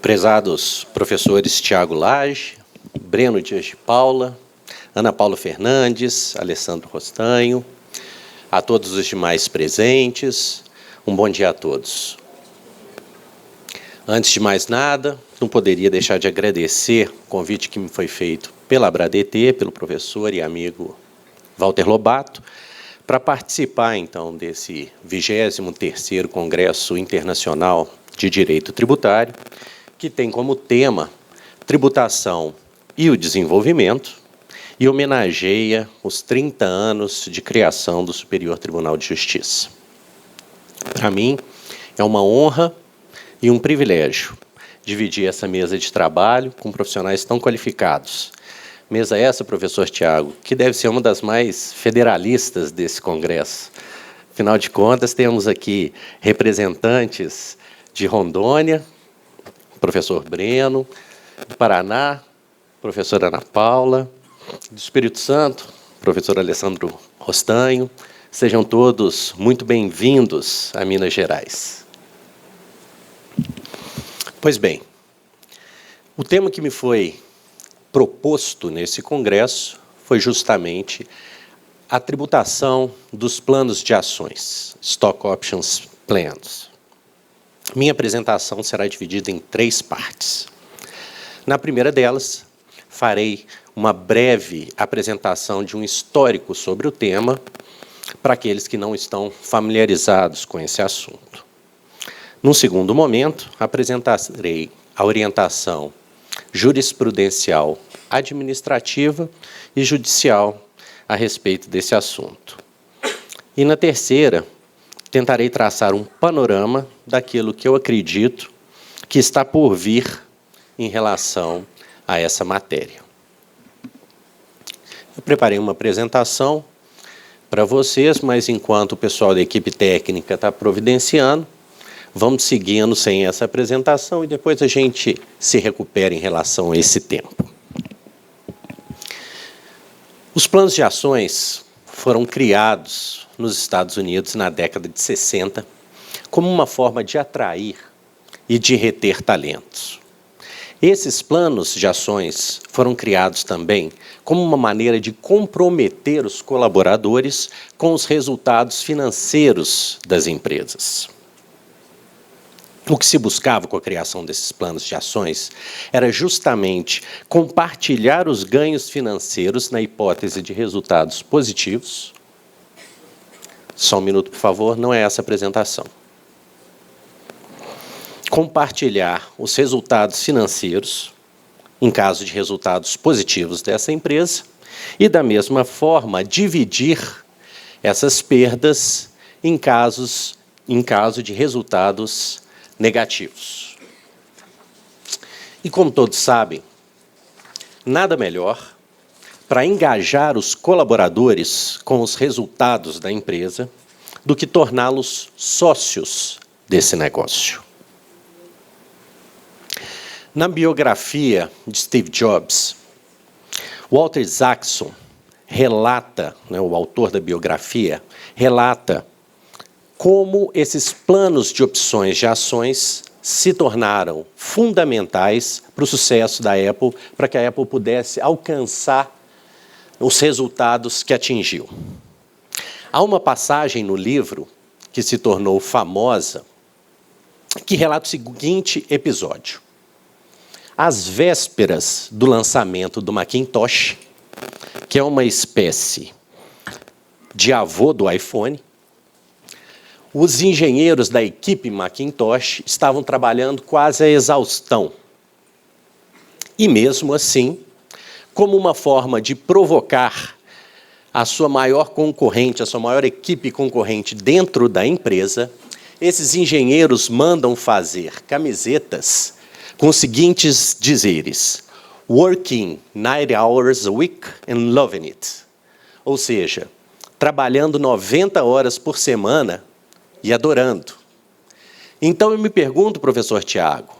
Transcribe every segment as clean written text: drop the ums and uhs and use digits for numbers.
Prezados professores Tiago Lage, Breno Dias de Paula, Ana Paula Fernandes, Alessandro Rostanho, a todos os demais presentes, um bom dia a todos. Antes de mais nada, não poderia deixar de agradecer o convite que me foi feito pela ABRADET, pelo professor e amigo Walter Lobato, para participar, então, desse 23º Congresso Internacional de Direito Tributário, que tem como tema tributação e o desenvolvimento, e homenageia os 30 anos de criação do Superior Tribunal de Justiça. Para mim, é uma honra e um privilégio dividir essa mesa de trabalho com profissionais tão qualificados. Mesa essa, professor Tiago, que deve ser uma das mais federalistas desse congresso. Afinal de contas, temos aqui representantes de Rondônia, professor Breno, do Paraná, professora Ana Paula, do Espírito Santo, professor Alessandro Rostanho. Sejam todos muito bem-vindos a Minas Gerais. Pois bem, o tema que me foi proposto nesse congresso foi justamente a tributação dos planos de ações, Stock Options Plans. Minha apresentação será dividida em 3 partes. Na primeira delas, farei uma breve apresentação de um histórico sobre o tema, para aqueles que não estão familiarizados com esse assunto. Num segundo momento, apresentarei a orientação jurisprudencial, administrativa e judicial a respeito desse assunto. E na terceira, tentarei traçar um panorama daquilo que eu acredito que está por vir em relação a essa matéria. Eu preparei uma apresentação para vocês, mas enquanto o pessoal da equipe técnica está providenciando, vamos seguindo sem essa apresentação e depois a gente se recupera em relação a esse tempo. Os planos de ações foram criados nos Estados Unidos na década de 60 como uma forma de atrair e de reter talentos. Esses planos de ações foram criados também como uma maneira de comprometer os colaboradores com os resultados financeiros das empresas. O que se buscava com a criação desses planos de ações era justamente compartilhar os ganhos financeiros na hipótese de resultados positivos. Só um minuto, por favor, não é essa a apresentação. Compartilhar os resultados financeiros, em caso de resultados positivos dessa empresa, e, da mesma forma, dividir essas perdas em caso de resultados negativos. E, como todos sabem, nada melhor para engajar os colaboradores com os resultados da empresa do que torná-los sócios desse negócio. Na biografia de Steve Jobs, Walter Isaacson relata, o autor da biografia, relata como esses planos de opções de ações se tornaram fundamentais para o sucesso da Apple, para que a Apple pudesse alcançar os resultados que atingiu. Há uma passagem no livro que se tornou famosa, que relata o seguinte episódio. Às vésperas do lançamento do Macintosh, que é uma espécie de avô do iPhone, os engenheiros da equipe Macintosh estavam trabalhando quase à exaustão. E mesmo assim, como uma forma de provocar a sua maior concorrente, a sua maior equipe concorrente dentro da empresa, esses engenheiros mandam fazer camisetas com os seguintes dizeres: working 90 hours a week and loving it. Ou seja, trabalhando 90 horas por semana e adorando. Então eu me pergunto, professor Tiago,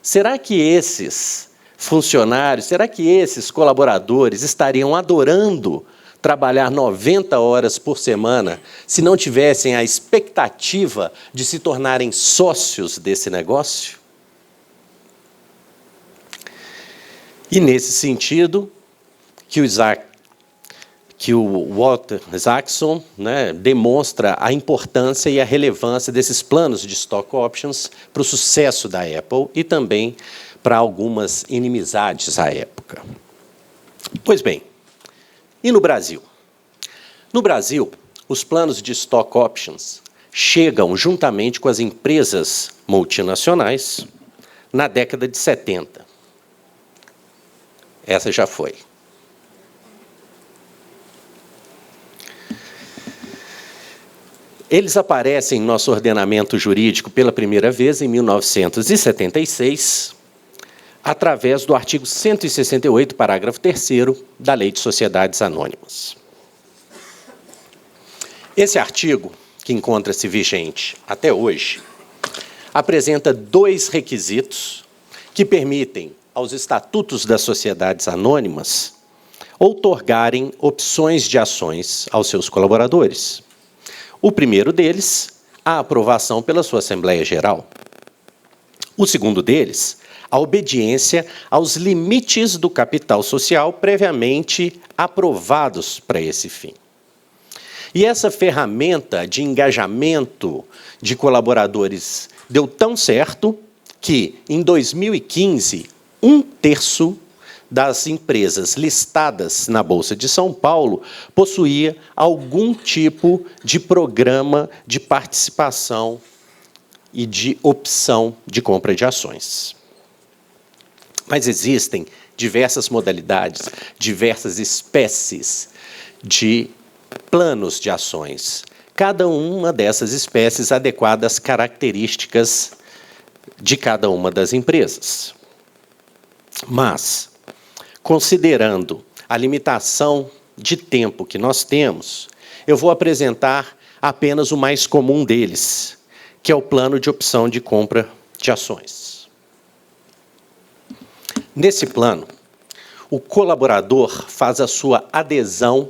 será que esses funcionários, será que esses colaboradores estariam adorando trabalhar 90 horas por semana se não tivessem a expectativa de se tornarem sócios desse negócio? E, nesse sentido, que o Walter Isaacson, né, demonstra a importância e a relevância desses planos de stock options para o sucesso da Apple e também para algumas inimizades à época. Pois bem, e no Brasil? No Brasil, os planos de stock options chegam juntamente com as empresas multinacionais na década de 70. Essa já foi. Eles aparecem em nosso ordenamento jurídico pela primeira vez em 1976, através do artigo 168, parágrafo 3º, da Lei de Sociedades Anônimas. Esse artigo, que encontra-se vigente até hoje, apresenta 2 requisitos que permitem aos estatutos das sociedades anônimas outorgarem opções de ações aos seus colaboradores. O primeiro deles, a aprovação pela sua Assembleia Geral. O segundo deles, a obediência aos limites do capital social previamente aprovados para esse fim. E essa ferramenta de engajamento de colaboradores deu tão certo que, em 2015, 1/3 das empresas listadas na Bolsa de São Paulo possuía algum tipo de programa de participação e de opção de compra de ações. Mas existem diversas modalidades, diversas espécies de planos de ações. Cada uma dessas espécies adequada às características de cada uma das empresas. Mas, considerando a limitação de tempo que nós temos, eu vou apresentar apenas o mais comum deles, que é o plano de opção de compra de ações. Nesse plano, o colaborador faz a sua adesão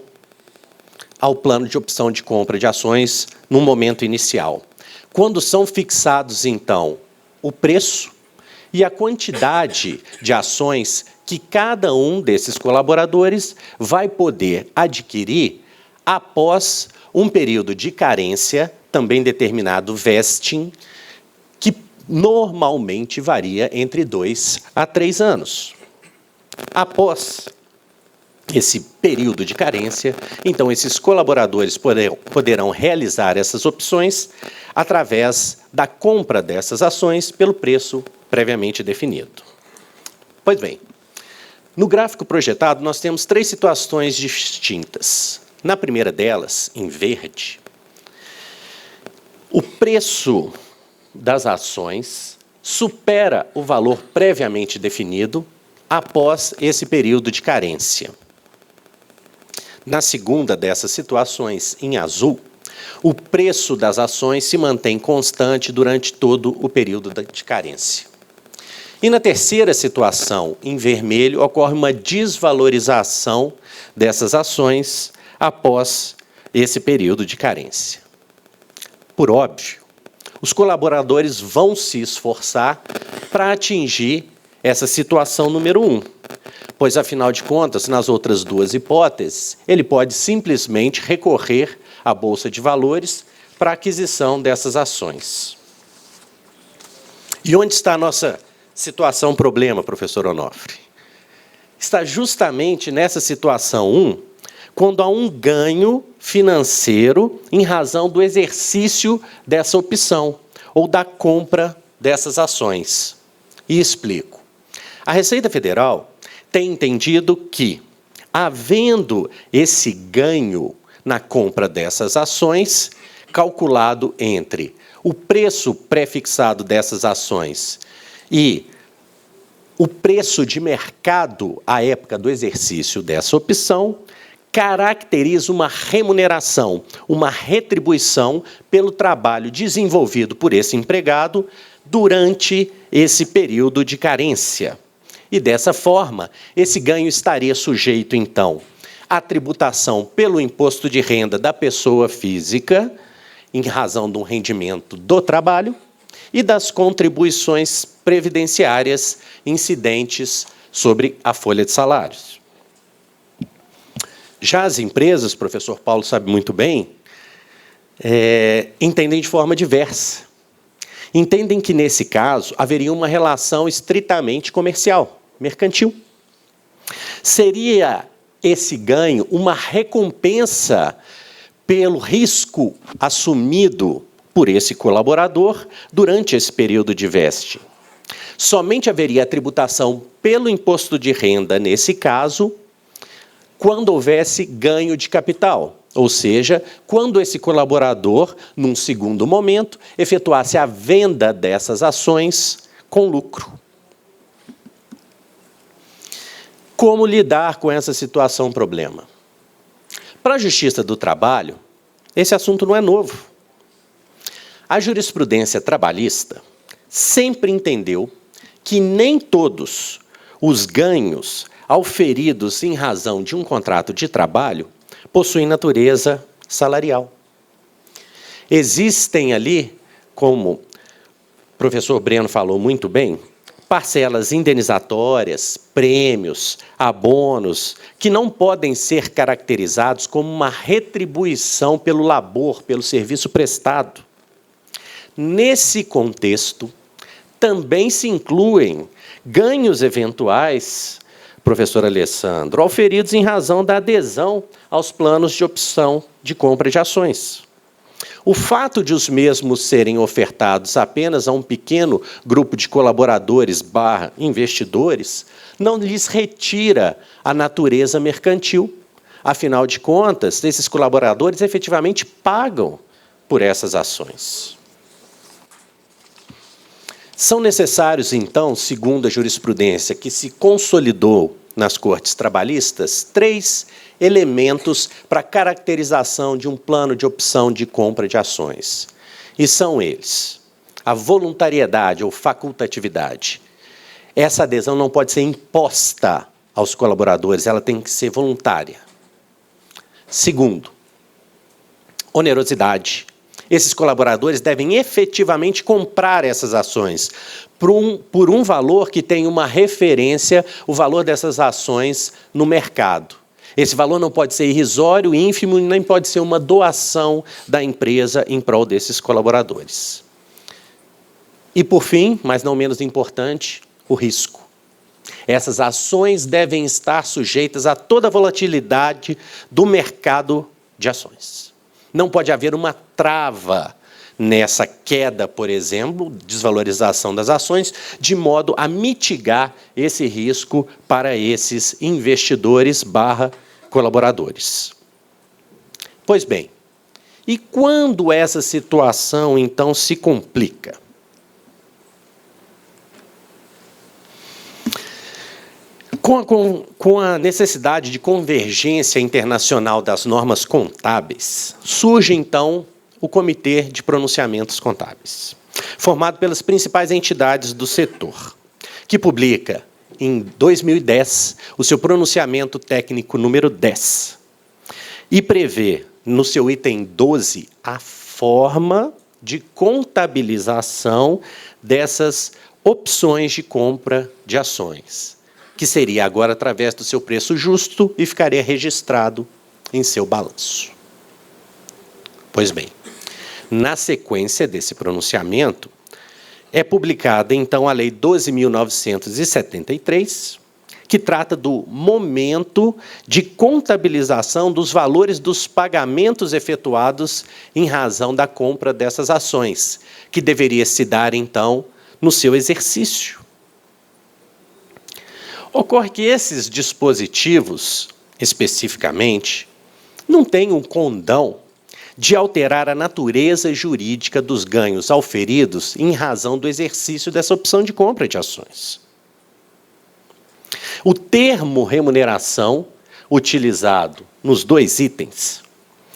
ao plano de opção de compra de ações no momento inicial, quando são fixados, então, o preço e a quantidade de ações que cada um desses colaboradores vai poder adquirir após um período de carência, também determinado vesting, que normalmente varia entre 2 a 3 anos. Após esse período de carência, então esses colaboradores poderão realizar essas opções através da compra dessas ações pelo preço previamente definido. Pois bem, no gráfico projetado nós temos 3 situações distintas. Na primeira delas, em verde, o preço das ações supera o valor previamente definido após esse período de carência. Na segunda dessas situações, em azul, o preço das ações se mantém constante durante todo o período de carência. E na terceira situação, em vermelho, ocorre uma desvalorização dessas ações após esse período de carência. Por óbvio, os colaboradores vão se esforçar para atingir essa situação número 1, pois, afinal de contas, nas outras 2 hipóteses, ele pode simplesmente recorrer à Bolsa de Valores para a aquisição dessas ações. E onde está a nossa situação problema, professor Onofre? Está justamente nessa situação 1, quando há um ganho financeiro em razão do exercício dessa opção ou da compra dessas ações. E explico. A Receita Federal tem entendido que, havendo esse ganho na compra dessas ações, calculado entre o preço pré-fixado dessas ações e o preço de mercado à época do exercício dessa opção, caracteriza uma remuneração, uma retribuição pelo trabalho desenvolvido por esse empregado durante esse período de carência. E, dessa forma, esse ganho estaria sujeito, então, a tributação pelo imposto de renda da pessoa física, em razão do rendimento do trabalho, e das contribuições previdenciárias incidentes sobre a folha de salários. Já as empresas, o professor Paulo sabe muito bem, entendem de forma diversa. Entendem que, nesse caso, haveria uma relação estritamente comercial, mercantil. Seria esse ganho uma recompensa pelo risco assumido por esse colaborador durante esse período de vesting. Somente haveria a tributação pelo imposto de renda, nesse caso, quando houvesse ganho de capital, ou seja, quando esse colaborador, num segundo momento, efetuasse a venda dessas ações com lucro. Como lidar com essa situação problema? Para a Justiça do Trabalho, esse assunto não é novo. A jurisprudência trabalhista sempre entendeu que nem todos os ganhos auferidos em razão de um contrato de trabalho possuem natureza salarial. Existem ali, como o professor Breno falou muito bem, parcelas indenizatórias, prêmios, abonos, que não podem ser caracterizados como uma retribuição pelo labor, pelo serviço prestado. Nesse contexto, também se incluem ganhos eventuais, professor Alessandro, auferidos em razão da adesão aos planos de opção de compra de ações. O fato de os mesmos serem ofertados apenas a um pequeno grupo de colaboradores / investidores não lhes retira a natureza mercantil. Afinal de contas, esses colaboradores efetivamente pagam por essas ações. São necessários, então, segundo a jurisprudência que se consolidou nas cortes trabalhistas, 3 elementos para a caracterização de um plano de opção de compra de ações. E são eles: a voluntariedade ou facultatividade. Essa adesão não pode ser imposta aos colaboradores, ela tem que ser voluntária. Segundo, onerosidade. Esses colaboradores devem efetivamente comprar essas ações por um valor que tem uma referência, o valor dessas ações no mercado. Esse valor não pode ser irrisório, ínfimo, nem pode ser uma doação da empresa em prol desses colaboradores. E, por fim, mas não menos importante, o risco. Essas ações devem estar sujeitas a toda a volatilidade do mercado de ações. Não pode haver uma trava nessa queda, por exemplo, desvalorização das ações, de modo a mitigar esse risco para esses investidores / colaboradores. Pois bem, e quando essa situação, então, se complica? Com a necessidade de convergência internacional das normas contábeis, surge, então, o Comitê de Pronunciamentos Contábeis, formado pelas principais entidades do setor, que publica, em 2010, o seu pronunciamento técnico número 10, e prevê, no seu item 12, a forma de contabilização dessas opções de compra de ações, que seria agora através do seu preço justo e ficaria registrado em seu balanço. Pois bem, na sequência desse pronunciamento, é publicada, então, a Lei 12.973, que trata do momento de contabilização dos valores dos pagamentos efetuados em razão da compra dessas ações, que deveria se dar, então, no seu exercício. Ocorre que esses dispositivos, especificamente, não têm um condão de alterar a natureza jurídica dos ganhos auferidos em razão do exercício dessa opção de compra de ações. O termo remuneração, utilizado nos 2 itens,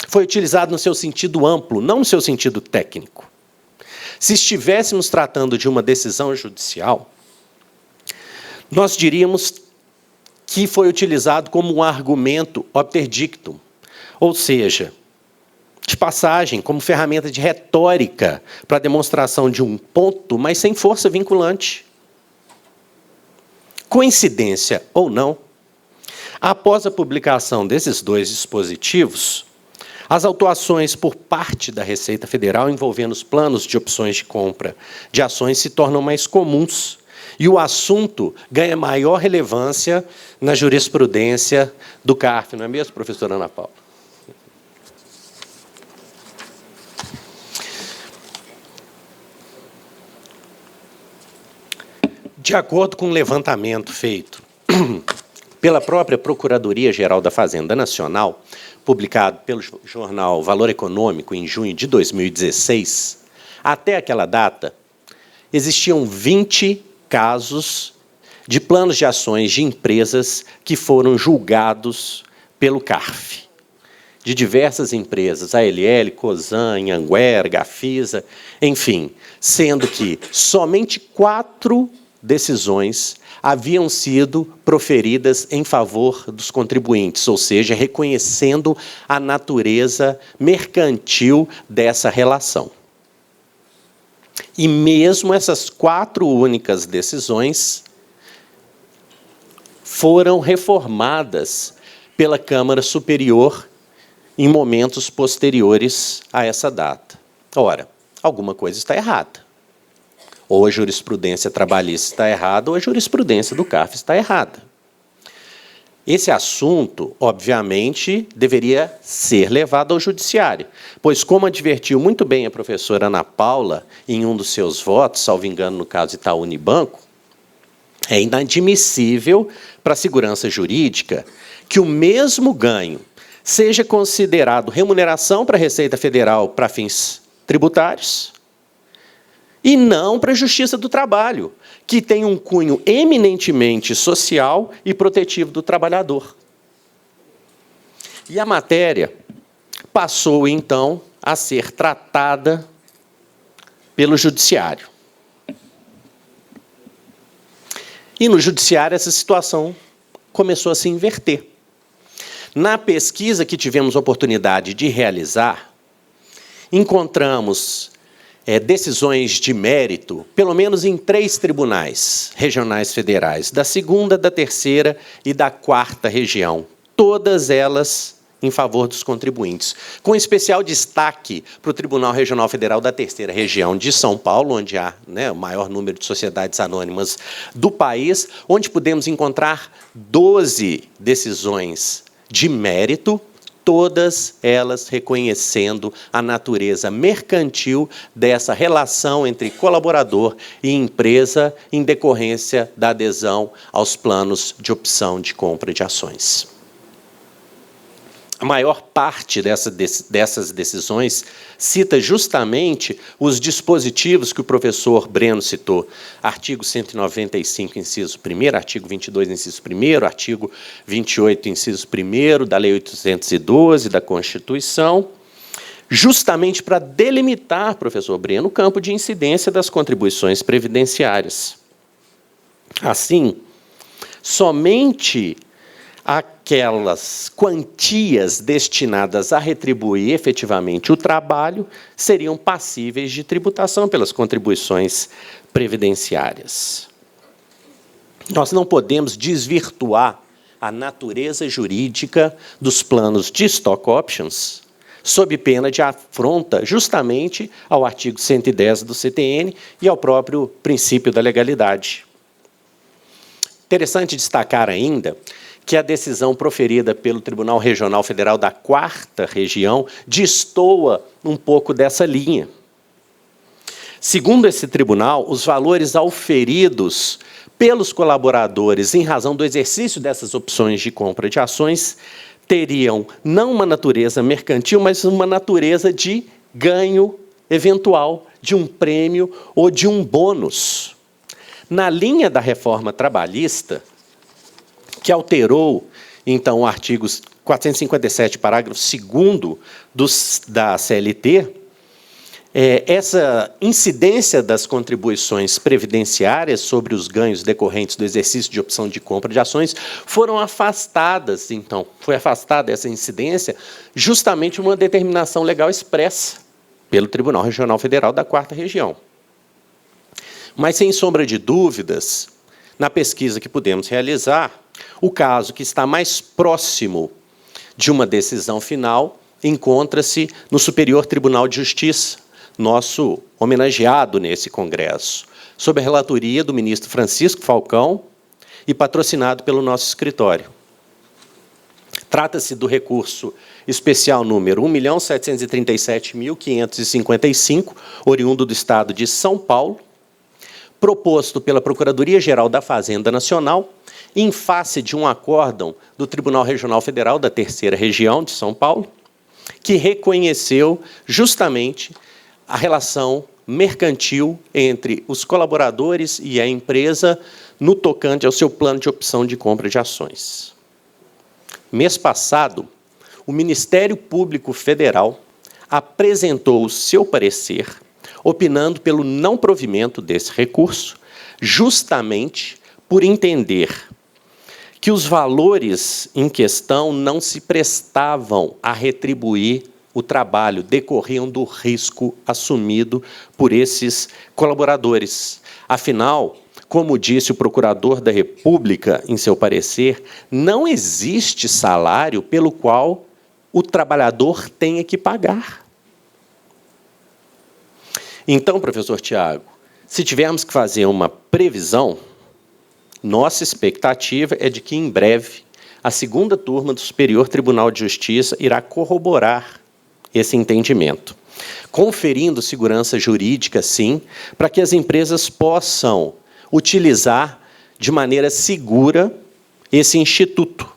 foi utilizado no seu sentido amplo, não no seu sentido técnico. Se estivéssemos tratando de uma decisão judicial, nós diríamos que foi utilizado como um argumento obter dictum, ou seja, de passagem, como ferramenta de retórica para a demonstração de um ponto, mas sem força vinculante. Coincidência ou não, após a publicação desses dois dispositivos, as autuações por parte da Receita Federal envolvendo os planos de opções de compra de ações se tornam mais comuns e o assunto ganha maior relevância na jurisprudência do CARF, não é mesmo, professora Ana Paula? De acordo com um levantamento feito pela própria Procuradoria-Geral da Fazenda Nacional, publicado pelo jornal Valor Econômico em junho de 2016, até aquela data, existiam 20 casos de planos de ações de empresas que foram julgados pelo CARF, de diversas empresas, ALL, Cosan, Anhanguera, Gafisa, enfim, sendo que somente 4 decisões haviam sido proferidas em favor dos contribuintes, ou seja, reconhecendo a natureza mercantil dessa relação. E mesmo essas 4 únicas decisões foram reformadas pela Câmara Superior em momentos posteriores a essa data. Ora, alguma coisa está errada. Ou a jurisprudência trabalhista está errada, ou a jurisprudência do CARF está errada. Esse assunto, obviamente, deveria ser levado ao judiciário, pois, como advertiu muito bem a professora Ana Paula em um dos seus votos, salvo engano, no caso Itaú Unibanco, é inadmissível para a segurança jurídica que o mesmo ganho seja considerado remuneração para a Receita Federal para fins tributários, e não para a Justiça do Trabalho, que tem um cunho eminentemente social e protetivo do trabalhador. E a matéria passou, então, a ser tratada pelo Judiciário. E no Judiciário essa situação começou a se inverter. Na pesquisa que tivemos oportunidade de realizar, encontramos decisões de mérito, pelo menos em 3 tribunais regionais federais, da 2ª, da 3ª e da 4ª região, todas elas em favor dos contribuintes, com especial destaque para o Tribunal Regional Federal da 3ª região de São Paulo, onde há o maior número de sociedades anônimas do país, onde podemos encontrar 12 decisões de mérito, todas elas reconhecendo a natureza mercantil dessa relação entre colaborador e empresa em decorrência da adesão aos planos de opção de compra de ações. A maior parte dessas decisões cita justamente os dispositivos que o professor Breno citou. Artigo 195, inciso 1º, artigo 22, inciso 1º, artigo 28, inciso 1º, da Lei 812 da Constituição, justamente para delimitar, professor Breno, o campo de incidência das contribuições previdenciárias. Assim, somente aquelas quantias destinadas a retribuir efetivamente o trabalho seriam passíveis de tributação pelas contribuições previdenciárias. Nós não podemos desvirtuar a natureza jurídica dos planos de stock options sob pena de afronta justamente ao artigo 110 do CTN e ao próprio princípio da legalidade. Interessante destacar ainda que a decisão proferida pelo Tribunal Regional Federal da 4ª região destoa um pouco dessa linha. Segundo esse tribunal, os valores auferidos pelos colaboradores em razão do exercício dessas opções de compra de ações teriam não uma natureza mercantil, mas uma natureza de ganho eventual, de um prêmio ou de um bônus. Na linha da reforma trabalhista, que alterou, então, o artigo 457, parágrafo 2º da CLT, essa incidência das contribuições previdenciárias sobre os ganhos decorrentes do exercício de opção de compra de ações foram afastadas, então. Foi afastada essa incidência justamente uma determinação legal expressa pelo Tribunal Regional Federal da 4ª Região. Mas, sem sombra de dúvidas, na pesquisa que pudemos realizar, o caso que está mais próximo de uma decisão final encontra-se no Superior Tribunal de Justiça, nosso homenageado nesse congresso, sob a relatoria do ministro Francisco Falcão e patrocinado pelo nosso escritório. Trata-se do recurso especial número 1.737.555, oriundo do Estado de São Paulo, proposto pela Procuradoria-Geral da Fazenda Nacional, em face de um acórdão do Tribunal Regional Federal da 3ª Região de São Paulo, que reconheceu justamente a relação mercantil entre os colaboradores e a empresa no tocante ao seu plano de opção de compra de ações. Mês passado, o Ministério Público Federal apresentou o seu parecer, opinando pelo não provimento desse recurso, justamente por entender que os valores em questão não se prestavam a retribuir o trabalho, decorriam do risco assumido por esses colaboradores. Afinal, como disse o Procurador da República em seu parecer, não existe salário pelo qual o trabalhador tenha que pagar. Então, professor Tiago, se tivermos que fazer uma previsão, nossa expectativa é de que, em breve, a 2ª turma do Superior Tribunal de Justiça irá corroborar esse entendimento, conferindo segurança jurídica, sim, para que as empresas possam utilizar de maneira segura esse instituto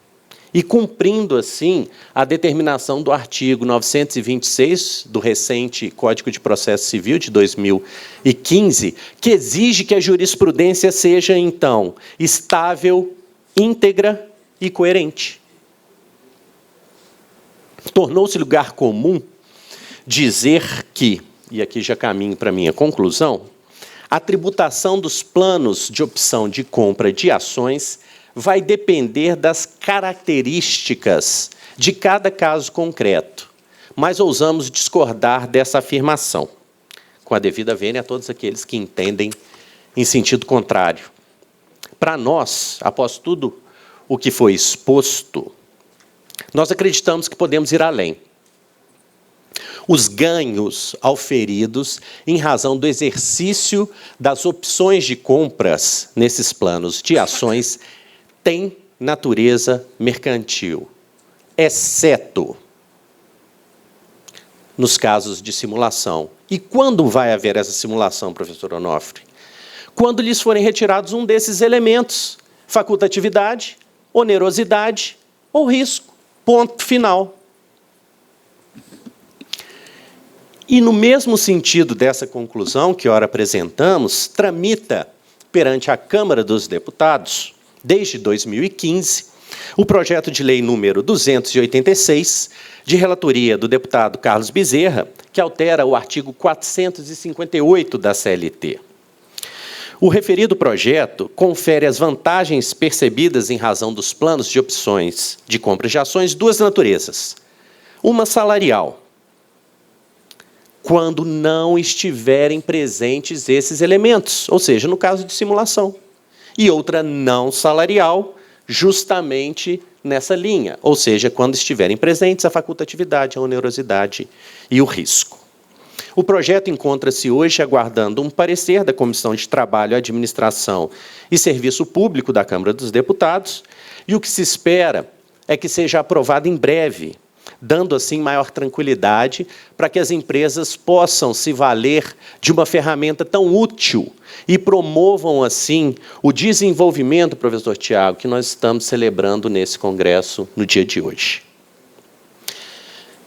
e cumprindo, assim, a determinação do artigo 926 do recente Código de Processo Civil de 2015, que exige que a jurisprudência seja, então, estável, íntegra e coerente. Tornou-se lugar comum dizer que, e aqui já caminho para a minha conclusão, a tributação dos planos de opção de compra de ações vai depender das características de cada caso concreto, mas ousamos discordar dessa afirmação, com a devida vênia a todos aqueles que entendem em sentido contrário. Para nós, após tudo o que foi exposto, nós acreditamos que podemos ir além. Os ganhos auferidos em razão do exercício das opções de compras nesses planos de ações têm natureza mercantil, exceto nos casos de simulação. E quando vai haver essa simulação, professor Onofre? Quando lhes forem retirados um desses elementos, facultatividade, onerosidade ou risco. Ponto final. E, no mesmo sentido dessa conclusão que ora apresentamos, tramita perante a Câmara dos Deputados, desde 2015, o projeto de lei número 286, de relatoria do deputado Carlos Bezerra, que altera o artigo 458 da CLT. O referido projeto confere as vantagens percebidas em razão dos planos de opções de compra de ações duas naturezas. Uma salarial, quando não estiverem presentes esses elementos, ou seja, no caso de simulação. E outra não salarial, justamente nessa linha, ou seja, quando estiverem presentes a facultatividade, a onerosidade e o risco. O projeto encontra-se hoje aguardando um parecer da Comissão de Trabalho, Administração e Serviço Público da Câmara dos Deputados, e o que se espera é que seja aprovado em breve, dando, assim, maior tranquilidade para que as empresas possam se valer de uma ferramenta tão útil e promovam, assim, o desenvolvimento, professor Tiago, que nós estamos celebrando nesse congresso no dia de hoje.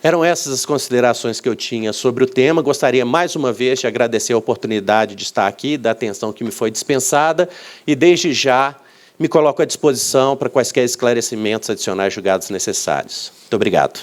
Eram essas as considerações que eu tinha sobre o tema. Gostaria, mais uma vez, de agradecer a oportunidade de estar aqui, da atenção que me foi dispensada, e, desde já, me coloco à disposição para quaisquer esclarecimentos adicionais julgados necessários. Muito obrigado.